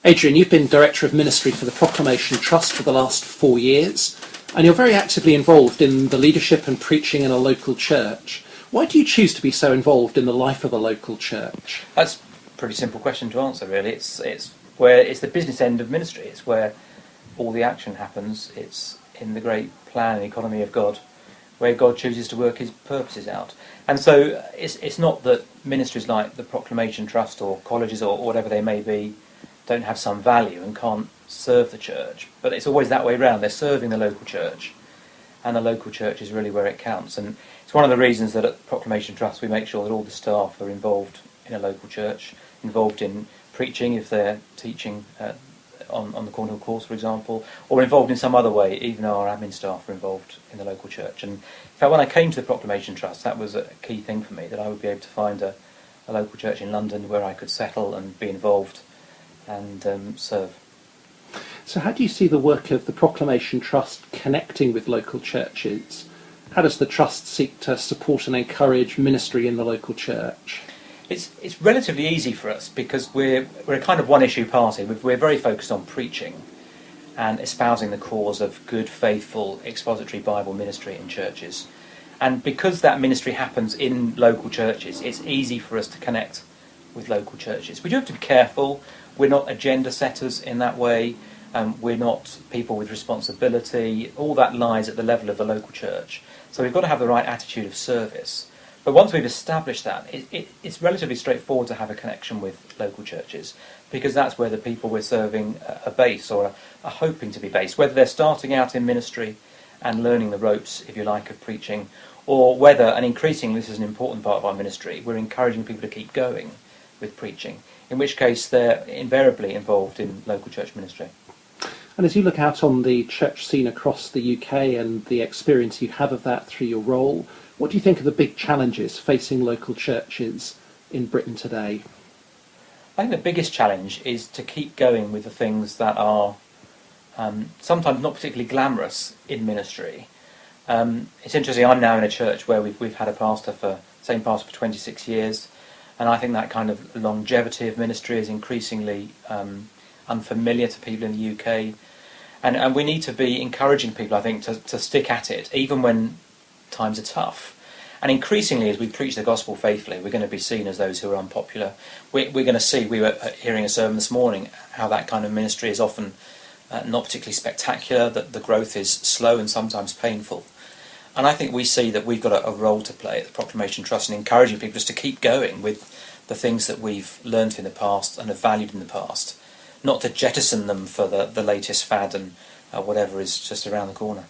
Adrian, you've been Director of Ministry for the Proclamation Trust for the last 4 years, and you're very actively involved in the leadership and preaching in a local church. Why do you choose to be so involved in the life of a local church? That's a pretty simple question to answer, really. It's the business end of ministry. It's where all the action happens. It's in the great plan and economy of God, where God chooses to work his purposes out. And so it's not that ministries like the Proclamation Trust or colleges or whatever they may be don't have some value and can't serve the church, but it's always that way round. They're serving the local church, and the local church is really where it counts. And it's one of the reasons that at Proclamation Trust we make sure that all the staff are involved in a local church, involved in preaching if they're teaching on the Cornhill course, for example, or involved in some other way. Even our admin staff are involved in the local church. And in fact, when I came to the Proclamation Trust, that was a key thing for me, that I would be able to find a local church in London where I could settle and be involved and serve. So how do you see the work of the Proclamation Trust connecting with local churches? How does the Trust seek to support and encourage ministry in the local church? It's relatively easy for us because we're a kind of one-issue party. We're very focused on preaching and espousing the cause of good, faithful, expository Bible ministry in churches. And because that ministry happens in local churches, it's easy for us to connect with local churches. We do have to be careful. We're not agenda setters in that way. We're not people with responsibility. All that lies at the level of the local church. So we've got to have the right attitude of service. But once we've established that, it's relatively straightforward to have a connection with local churches, because that's where the people we're serving are based, or are hoping to be based, whether they're starting out in ministry and learning the ropes, if you like, of preaching, or whether, and increasingly this is an important part of our ministry, we're encouraging people to keep going with preaching, in which case they're invariably involved in local church ministry. And as you look out on the church scene across the UK and the experience you have of that through your role, what do you think are the big challenges facing local churches in Britain today? I think the biggest challenge is to keep going with the things that are sometimes not particularly glamorous in ministry. It's interesting, I'm now in a church where we've had same pastor for 26 years, and I think that kind of longevity of ministry is increasingly unfamiliar to people in the UK. And we need to be encouraging people, I think, to stick at it, even when times are tough. And increasingly, as we preach the gospel faithfully, we're going to be seen as those who are unpopular. We're going to see, we were hearing a sermon this morning, how that kind of ministry is often not particularly spectacular, that the growth is slow and sometimes painful. And I think we see that we've got a role to play at the Proclamation Trust in encouraging people just to keep going with the things that we've learnt in the past and have valued in the past, not to jettison them for the latest fad and whatever is just around the corner.